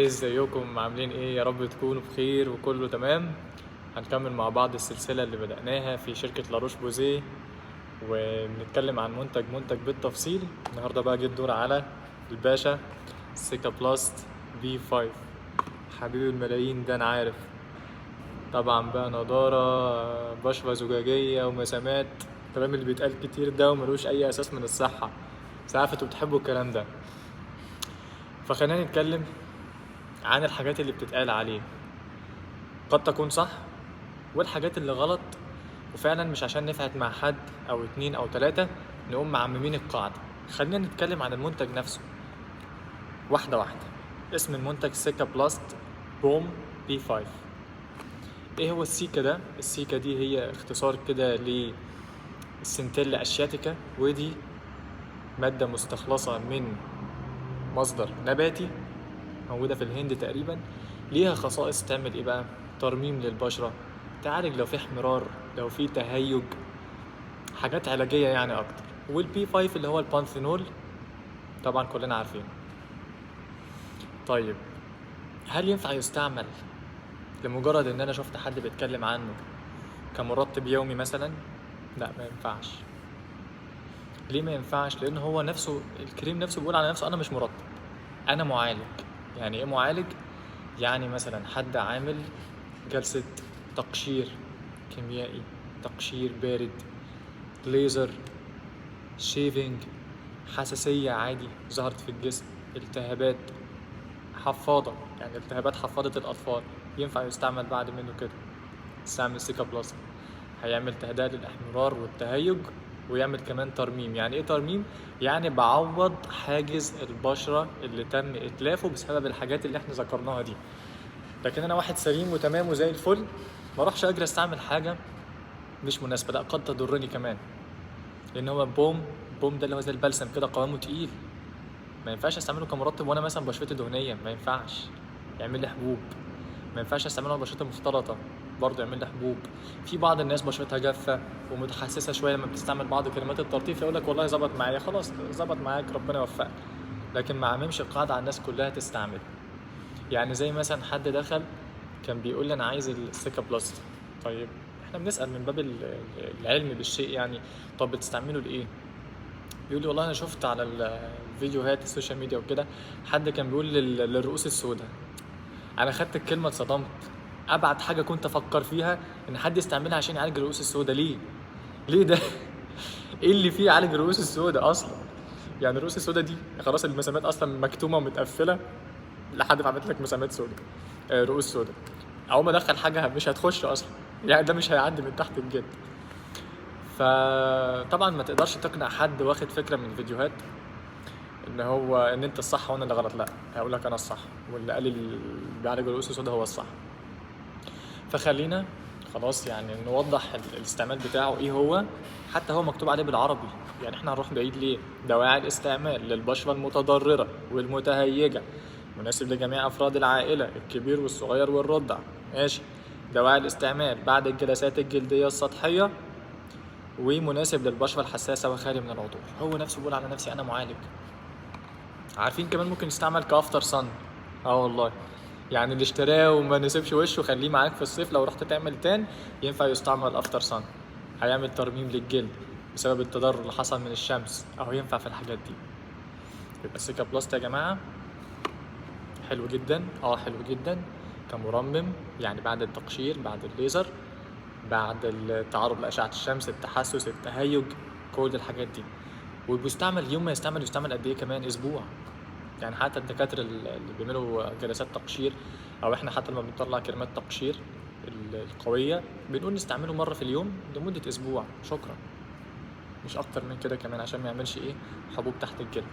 ازيكم عاملين ايه؟ يا رب تكونوا بخير وكله تمام. هنكمل مع بعض السلسلة اللي بدأناها في شركة لاروش بوزيه، وبنتكلم عن منتج بالتفصيل. النهاردة بقى جه الدور على الباشا سيكا بلاست في 5، حبيب الملايين ده. انا عارف طبعا بقى نضارة، بشرة زجاجية ومسامات، الكلام اللي بيتقال كتير ده وملوش اي اساس من الصحة، بس عارف انتوا بتحبوا الكلام ده. فخلينا نتكلم عن الحاجات اللي بتتقال عليه، قد تكون صح، والحاجات اللي غلط. وفعلا مش عشان نفعت مع حد او اتنين او تلاتة نقوم معممين القاعدة. خلينا نتكلم عن المنتج نفسه واحدة واحدة. اسم المنتج سيكا بلاست بوم بي 5. ايه هو السيكا ده؟ السيكا دي هي اختصار كده للسنتيلا اشياتيكا، ودي مادة مستخلصة من مصدر نباتي موجودة في الهند تقريبا. ليها خصائص تعمل ايه بقى؟ ترميم للبشرة، تعالج لو في احمرار، لو في تهيج، حاجات علاجية يعني اكتر. والبي 5 اللي هو البانثينول، طبعا كلنا عارفين. طيب، هل ينفع يستعمل لمجرد ان انا شفت حد بيتكلم عنه كمرطب يومي مثلا؟ لا، ما ينفعش. ليه ما ينفعش؟ لان هو نفسه الكريم نفسه بيقول على نفسه انا مش مرطب، انا معالج. يعني ايه معالج؟ يعني مثلا حد عامل جلسة تقشير كيميائي، تقشير بارد، ليزر، شيفينج، حساسية عادي ظهرت في الجسم، التهابات، حفاضة، يعني التهابات حفاضة الأطفال، ينفع يستعمل بعد منه كده. استعمل سيكا بلس، هيعمل تهدئة للإحمرار والتهيج، ويعمل كمان ترميم. يعني إيه ترميم؟ يعني بعوض حاجز البشرة اللي تم إتلافه بسبب الحاجات اللي إحنا ذكرناها دي. لكن أنا واحد سليم وتمام وزي الفل، ما اروحش أجري أستعمل حاجة مش مناسبة، لا قد تضرني كمان. لأن هو بوم ده اللي هو زي البلسم كده، قوامه تقيل، ما ينفعش استعمله كمرطب وانا مثلا بشرتي دهنيه، ما ينفعش، يعمل لي حبوب. ما ينفعش استعمله وانا بشرتي مختلطه، برضه يعمل لي حبوب. في بعض الناس بشرتها جافه ومتحسسه شويه لما بتستعمل بعض كلمات التلطيف، يقول لك والله ظبط معايا، خلاص ظبط معاك ربنا يوفقك. لكن ما عممش القاعده على الناس كلها تستعمل. يعني زي مثلا حد دخل كان بيقول لي انا عايز السيكا بلس. طيب، احنا بنسال من باب العلم بالشيء يعني. طب بتستعمله لايه؟ بيقول لي والله انا شفت على الفيديوهات السوشيال ميديا وكده حد كان بيقول للرؤوس السوداء. انا خدت الكلمه اتصدمت. ابعد حاجه كنت افكر فيها ان حد يستعملها عشان يعالج الرؤوس السوداء. ليه ده؟ ايه اللي فيه يعالج الرؤوس السوداء اصلا؟ يعني الرؤوس السوداء دي خلاص المسامات اصلا مكتومه ومتقفله، لحد ما عملت لك مسامات سوداء، رؤوس سوداء، اول ما ادخل حاجه مش هتخش اصلا، يعني ده مش هيعدي من تحت الجلد. فطبعا ما تقدرش تقنع حد واخد فكره من الفيديوهات ان انت الصح وانا اللي غلط. لا، هقول لك انا الصح، واللي قال اللي بيعالج الرؤوس السوداء هو الصح. فخلينا خلاص يعني نوضح الاستعمال بتاعه ايه هو. حتى هو مكتوب عليه بالعربي، يعني احنا هنروح بعيد ليه؟ دواعي الاستعمال للبشرة المتضررة والمتهيجة، مناسب لجميع افراد العائلة، الكبير والصغير والرضع. ماشي. دواعي الاستعمال بعد الجلسات الجلدية السطحية، ومناسب للبشرة الحساسة وخالي من العطور. هو نفسه بيقول على نفسي انا معالج. عارفين كمان ممكن يستعمل كافتر صن. اه والله، يعني اللي اشتراه وما نسيبش وشه خليه معاك في الصيف، لو رحت تعمل تان ينفع يستعمل افتر صن. هيعمل ترميم للجلد بسبب التضرر اللي حصل من الشمس، اهو ينفع في الحاجات دي. يبقى سيكا بلاست يا جماعه حلو جدا، حلو جدا كمرمم، يعني بعد التقشير، بعد الليزر، بعد التعرض لاشعه الشمس، التحسس، التهيج، كل الحاجات دي. وبيستعمل يوم ما يستعمل قد ايه كمان؟ اسبوع. يعني حتى الدكاترة اللي بيعملوا جلسات تقشير، او احنا حتى لما بنطلع كريمات تقشير القوية بنقول نستعمله مرة في اليوم لمدة اسبوع، شكرا، مش اكتر من كده كمان، عشان ما يعملش ايه؟ حبوب تحت الجلد.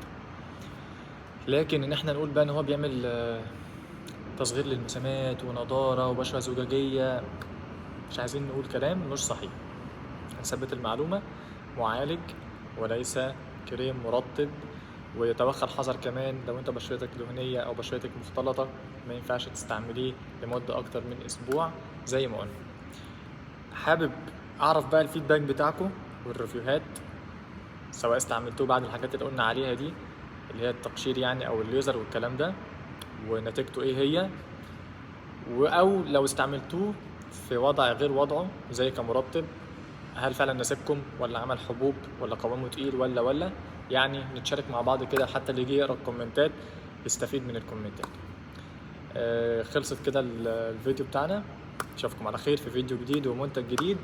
لكن ان احنا نقول بقى ان هو بيعمل تصغير للمسامات ونضارة وبشرة زجاجية، مش عايزين نقول كلام مش صحيح. هنثبت المعلومة، معالج وليس كريم مرطب. ويتوخى الحذر كمان لو انت بشرتك دهنية او بشرتك مختلطة، ما ينفعش تستعمليه لمدة اكتر من اسبوع زي ما قلنا. حابب اعرف بقى الفيدباك بتاعكم والريفيوهات، سواء استعملتوه بعد الحاجات اللي قلنا عليها دي، اللي هي التقشير يعني او الليزر والكلام ده، ونتيجته ايه هي، او لو استعملتوه في وضع غير وضعه زي كمرطب، هل فعلا ناسبكم ولا عمل حبوب ولا قوامه تقيل ولا يعني نتشارك مع بعض كده، حتى اللي يجي يقرا الكومنتات يستفيد من الكومنتات. خلصت كده الفيديو بتاعنا، اشوفكم على خير في فيديو جديد ومنتج جديد.